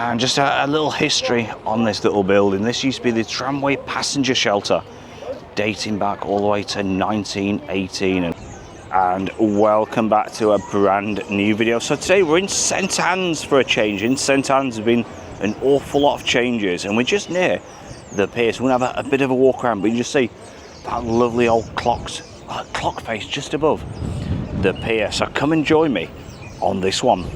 And just a little history on this little building. This used to be the tramway passenger shelter, dating back all the way to 1918. And welcome back to a brand new video. So today we're in St Anne's for a change. In St Anne's has been an awful lot of changes, and we're just near the pier. So we're gonna have a bit of a walk around, but you just see that lovely old clock face just above the pier. So come and join me on this one.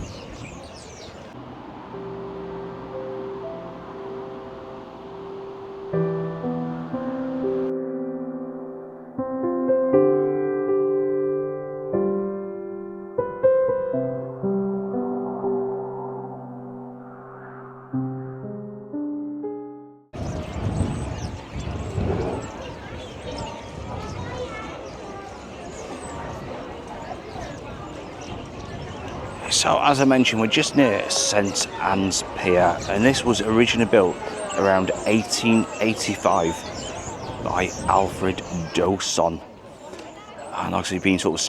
So as I mentioned, we're just near St Anne's Pier, and this was originally built around 1885 by Alfred Dawson, and obviously been sort of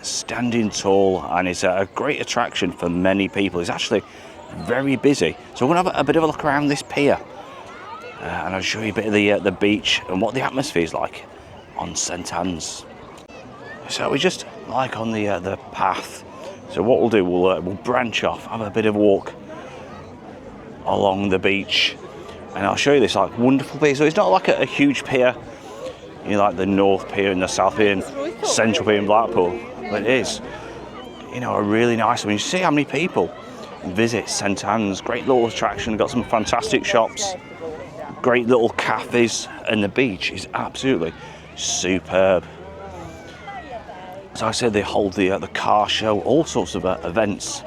standing tall, and it's a great attraction for many people. It's actually very busy, so we're gonna have a bit of a look around this pier, and I'll show you a bit of the beach and what the atmosphere is like on St Anne's. So we're just like on the path. So what we'll do, we'll branch off, have a bit of a walk along the beach, and I'll show you this like wonderful pier. So it's not like a huge pier, you know, like the North Pier and the South Pier and Central Pier in Blackpool, but it is, you know, a really nice one. You see how many people visit St Anne's. Great little attraction, got some fantastic shops, great little cafes, and the beach is absolutely superb. So I said they hold the car show, all sorts of events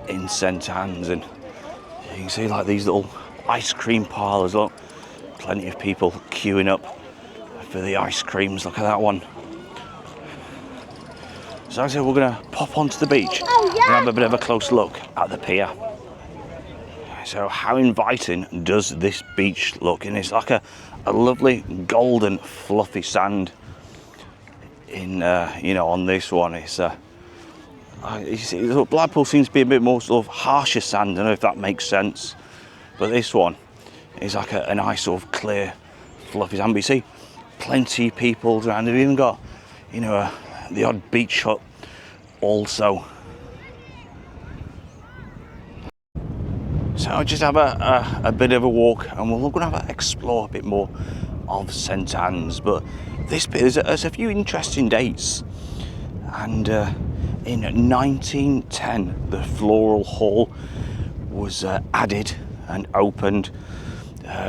in St Anne's, and you can see like these little ice cream parlours. Look, plenty of people queuing up for the ice creams. Look at that one. So I said we're going to pop onto the beach and have a bit of a close look at the pier. So how inviting does this beach look? And it's like a lovely golden fluffy sand. In you know, on this one, it's you see, Blackpool seems to be a bit more sort of harsher sand. I don't know if that makes sense, but this one is like a nice sort of clear, fluffy sand. But you see, plenty of people around. They've even got, you know, the odd beach hut also. So I'll just have a bit of a walk, and we're going to explore a bit more of St Anne's. But this bit, there's a few interesting dates, and in 1910 the Floral Hall was added and opened,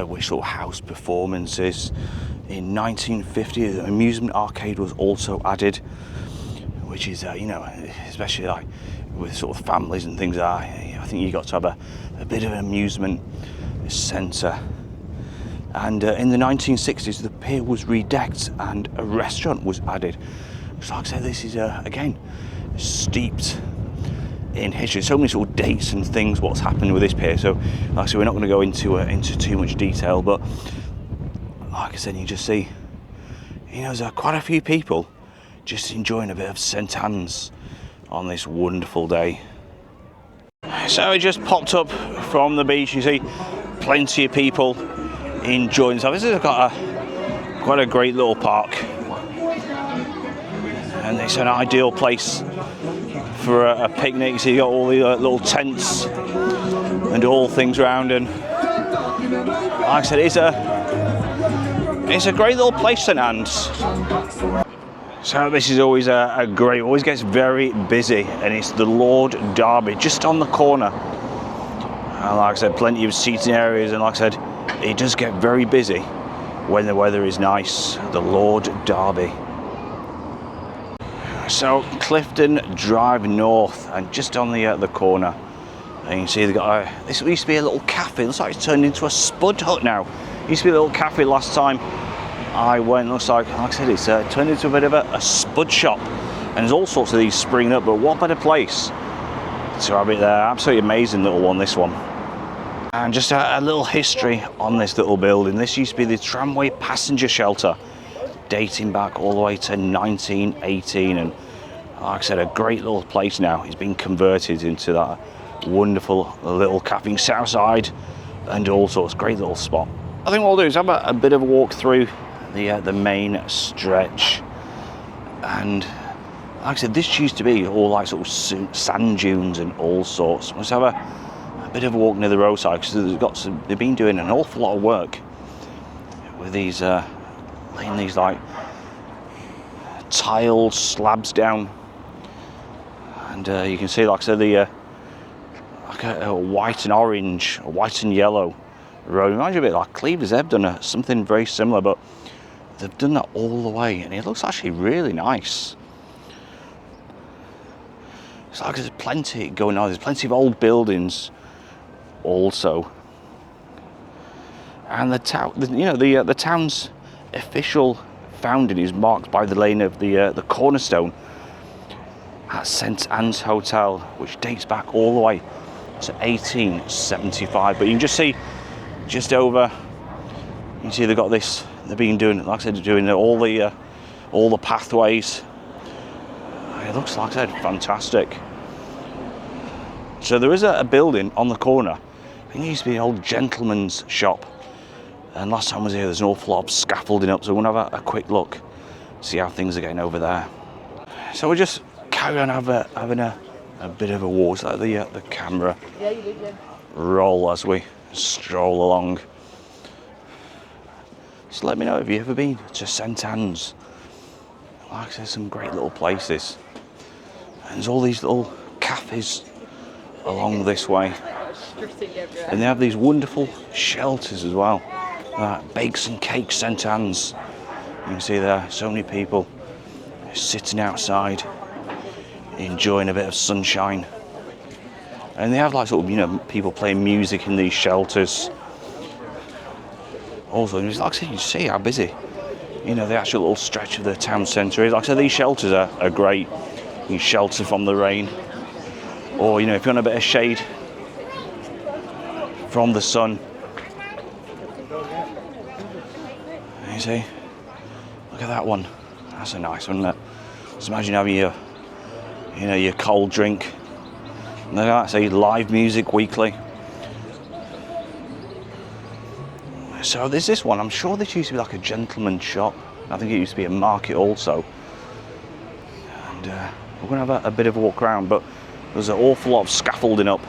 which sort of housed performances. In 1950 the amusement arcade was also added, which is you know, especially like with sort of families and things, I think you got to have a bit of an amusement centre. And in the 1960s, the pier was redecked and a restaurant was added. So like I said, this is, again, steeped in history. So many sort of dates and things, what's happened with this pier. So like I said, we're not going to go into too much detail, but like I said, you just see, you know, there's quite a few people just enjoying a bit of St Anne's on this wonderful day. So it just popped up from the beach. You see plenty of people enjoying themselves. This has got quite a great little park, and it's an ideal place for a picnic. So you got all the little tents and all things around, and like I said, it's a great little place, St Anne's. So this is always always gets very busy, and it's the Lord Derby just on the corner. And like I said, plenty of seating areas, and like I said, it does get very busy when the weather is nice. The Lord Derby. So Clifton Drive North, and just on the corner, and you can see they got this used to be a little cafe. It looks like it's turned into a spud hut now. It used to be a little cafe last time I went. Looks like I said, it's turned into a bit of a spud shop, and there's all sorts of these springing up. But what better place to have it there? Absolutely amazing little one, this one. And just a little history on this little building. This used to be the tramway passenger shelter, dating back all the way to 1918, and like I said, a great little place now. It's been converted into that wonderful little camping outside and all sorts. Great little spot. I think what we'll do is have a bit of a walk through the main stretch. And like I said, this used to be all like sort of sand dunes and all sorts. Let's have a bit of a walk near the roadside, because they've been doing an awful lot of work with these laying these like tile slabs down, and you can see, like I said, the like a white and orange, a white and yellow road. Reminds you a bit like Cleveleys. They've done something very similar, but they've done that all the way, and it looks actually really nice. It's like there's plenty going on. There's plenty of old buildings also, and the town, the town's official founding is marked by the laying of the cornerstone at St Anne's Hotel, which dates back all the way to 1875. But you can just see, just over, you can see they've got this. They've been doing, like I said, doing all the pathways. It looks, like I said, fantastic. So there is a building on the corner. I think it used to be an old gentleman's shop. And last time I was here, there's an awful lot of scaffolding up. So we're gonna have a quick look, see how things are getting over there. So we'll just carry on having a bit of a walk. So let the camera roll as we stroll along. Just let me know if you've ever been to St Anne's. Like I said, some great little places. And there's all these little cafes along this way. And they have these wonderful shelters as well. Bakes and Cakes St Anne's. You can see there, so many people sitting outside, enjoying a bit of sunshine. And they have like sort of, people playing music in these shelters. Also, like I said, you see how busy, the actual little stretch of the town centre is. Like I said, these shelters are great. You can shelter from the rain, or if you want a bit of shade from the sun. You see, look at that one. That's a nice one, isn't it? Just imagine having your cold drink. And like I say, live music weekly. So there's this one. I'm sure this used to be like a gentleman's shop. I think it used to be a market also. And we're going to have a bit of a walk around, but there's an awful lot of scaffolding up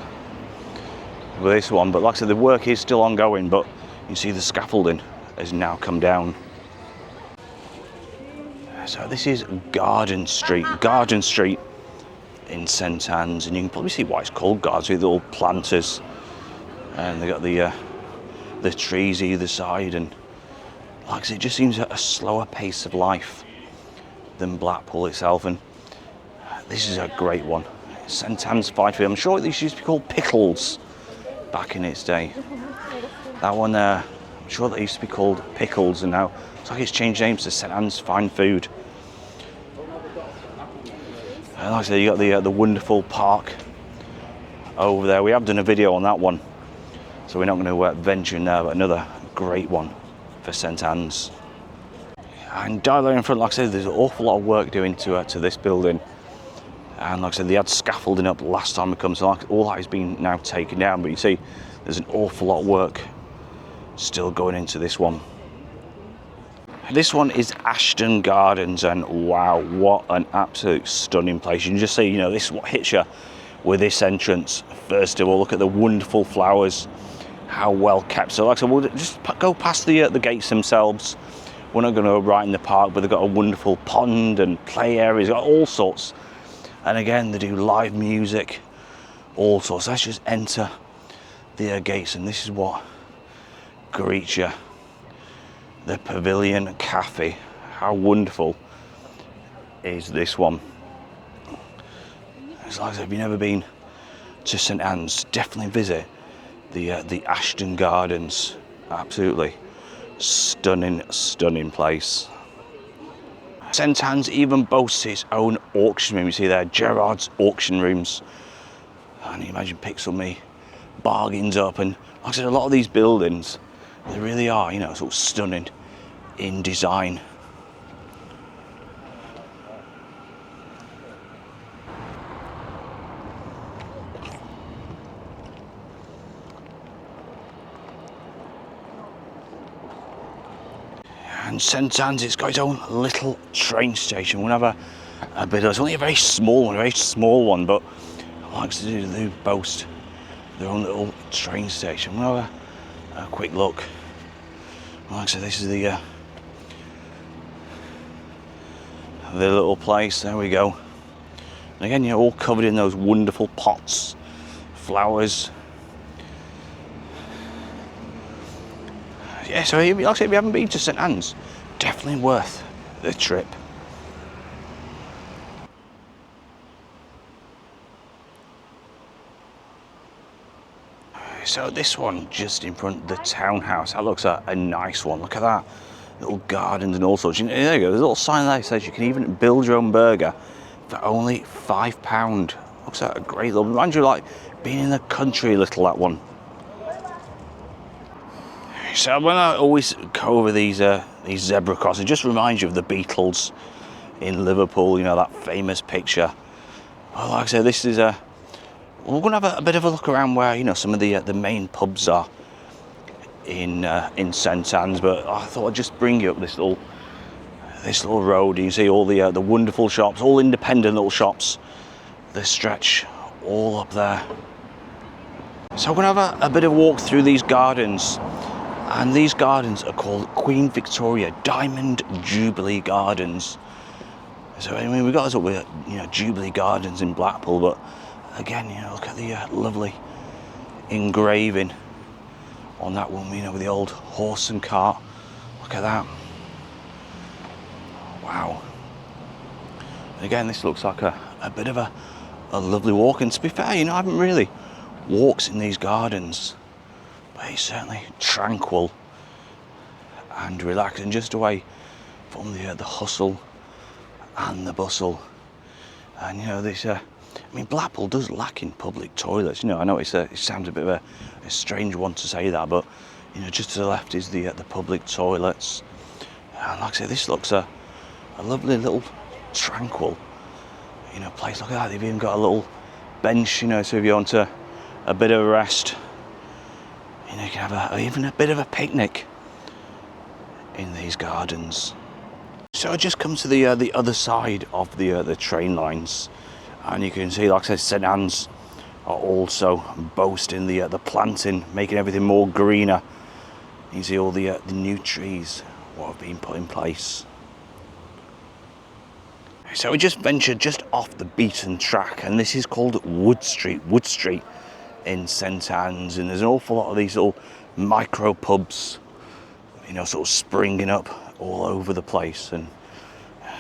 with this one. But like I said, the work is still ongoing, but you see the scaffolding has now come down. So this is Garden Street in St Anne's, and you can probably see why it's called Gardens, with all planters, and they got the trees either side, and like I said, it just seems a slower pace of life than Blackpool itself. And this is a great one, St Anne's Firefield. I'm sure these used to be called Pickles back in its day. That one there, I'm sure that used to be called Pickles, and now it's like it's changed names to St Anne's Fine Food. And like I said, you got the wonderful park over there. We have done a video on that one, so we're not going to venture in there, but another great one for St Anne's. And down there in front, like I said, there's an awful lot of work doing to this building. And like I said, they had scaffolding up last time we come, so all that has been now taken down. But you see, there's an awful lot of work still going into this one. This one is Ashton Gardens, and wow, what an absolute stunning place. You can just see, this is what hits you with this entrance. First of all, look at the wonderful flowers, how well kept. So like I said, we'll just go past the gates themselves. We're not going to go right in the park, but they've got a wonderful pond and play areas, got all sorts. And again, they do live music, all sorts. Let's just enter the gates, and this is what greets you. The Pavilion Cafe. How wonderful is this one? It's like I said, if you've never been to St Anne's, definitely visit the Ashton Gardens. Absolutely stunning place. St Anne's even boasts its own auction room. You see there, Gerard's Auction Rooms. And you imagine pick some bargains up. And like I said, a lot of these buildings, they really are, sort of stunning in design. And St Anne's, it's got its own little train station. We'll have a bit of, it's only a very small one, but like to do boast their own little train station. We'll have a quick look. Like I said, this is the little place. There we go. And again, you're all covered in those wonderful pots, flowers. Yeah, so like I said, if you haven't been to St Anne's, definitely worth the trip. So this one just in front of the townhouse, that looks a nice one. Look at that, little gardens and all sorts. There you go, there's a little sign there that says you can even build your own burger for only £5. Looks like a great little, reminds you like being in the country a little, that one. So when I always go over these zebra crossings, it just reminds you of the Beatles in Liverpool, you know, that famous picture. Well, like I said, this is we're going to have a bit of a look around where, you know, some of the main pubs are in St Anne's, but I thought I'd just bring you up this little road. You see all the wonderful shops, all independent little shops that stretch all up there. So we're going to have a bit of a walk through these gardens. And these gardens are called Queen Victoria Diamond Jubilee Gardens. So I mean, we've got this, you know, Jubilee Gardens in Blackpool, but again, you know, look at the lovely engraving on that one, you know, with the old horse and cart. Look at that. Wow. And again, this looks like a bit of a lovely walk. And to be fair, you know, I haven't really walked in these gardens. But it's certainly tranquil and relaxing, just away from the hustle and the bustle. And you know, this I mean, Blackpool does lack in public toilets. You know, I know it sounds a bit of a strange one to say that, but you know, just to the left is the public toilets. And like I say, this looks a lovely little tranquil, you know, place. Look at that. They've even got a little bench, you know, so if you want a bit of a rest. You know, you can have even a bit of a picnic in these gardens. So I just come to the other side of the train lines, and you can see, like I said, St Anne's are also boasting the planting, making everything more greener. You see all the new trees what have been put in place. So we just ventured just off the beaten track, and this is called Wood Street in St Anne's, and there's an awful lot of these little micro pubs, you know, sort of springing up all over the place. And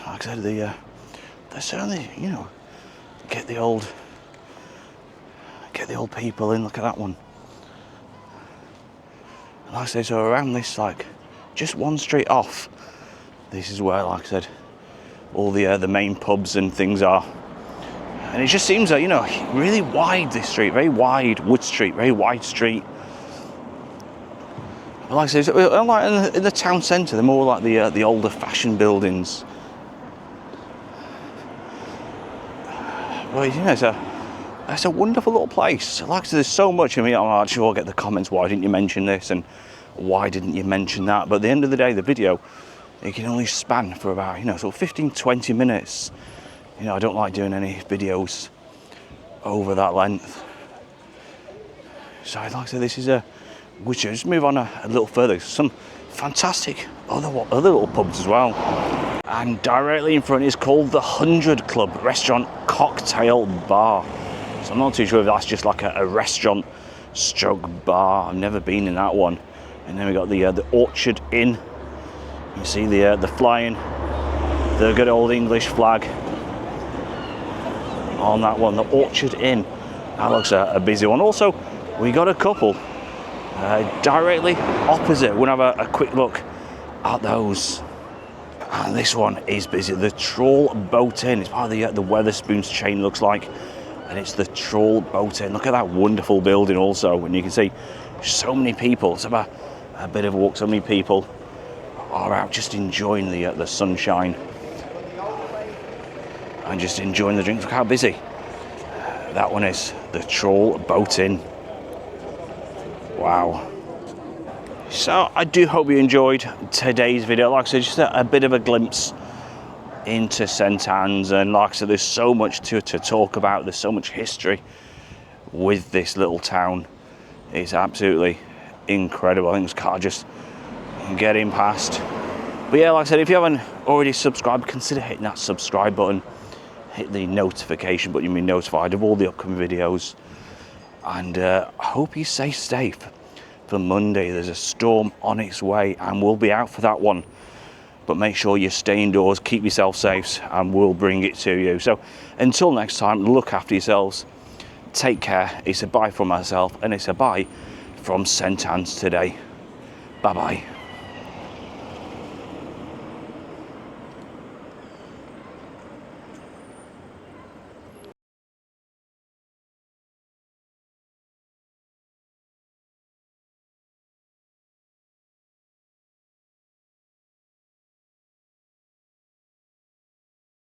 like I said, they certainly, you know, get the old people in. Look at that one. And like I say, so around this, like just one street off, this is where, like I said, all the main pubs and things are. And it just seems like, you know, really wide, this street, very wide. Wood Street, very wide street. But like I say, unlike in the town centre, they're more like the older fashioned buildings. Well, you know, it's a wonderful little place. Like I say, there's so much. I mean, I'm sure I'll get the comments, why didn't you mention this and why didn't you mention that? But at the end of the day, the video, it can only span for about, you know, sort of 15-20 minutes. You know, I don't like doing any videos over that length. So I'd like to say this is we should just move on a little further. Some fantastic other little pubs as well. And directly in front is called the 100 Club Restaurant Cocktail Bar. So I'm not too sure if that's just like a restaurant stroke bar. I've never been in that one. And then we got the Orchard Inn. You see the flying, the good old English flag on that one, the Orchard Inn. That looks a busy one. Also, we got a couple directly opposite. We'll have a quick look at those. And this one is busy. The Trawl Boat Inn. It's part of the Wetherspoons chain, looks like. And it's the Trawl Boat Inn. Look at that wonderful building also. And you can see so many people. It's about a bit of a walk. So many people are out just enjoying the sunshine. And just enjoying the drinks. Look how busy that one is. The Trawl Boat Inn. Wow. So I do hope you enjoyed today's video. Like I said, just a bit of a glimpse into St Anne's, and like I said, there's so much to talk about. There's so much history with this little town. It's absolutely incredible. I think it's car just getting past. But yeah, like I said, if you haven't already subscribed, consider hitting that subscribe button, hit the notification button, you'll be notified of all the upcoming videos. And I hope you stay safe for Monday. There's a storm on its way and we'll be out for that one. But make sure you stay indoors, keep yourself safe, and we'll bring it to you. So until next time, look after yourselves, take care. It's a bye from myself, and it's a bye from St Anne's today. Bye bye.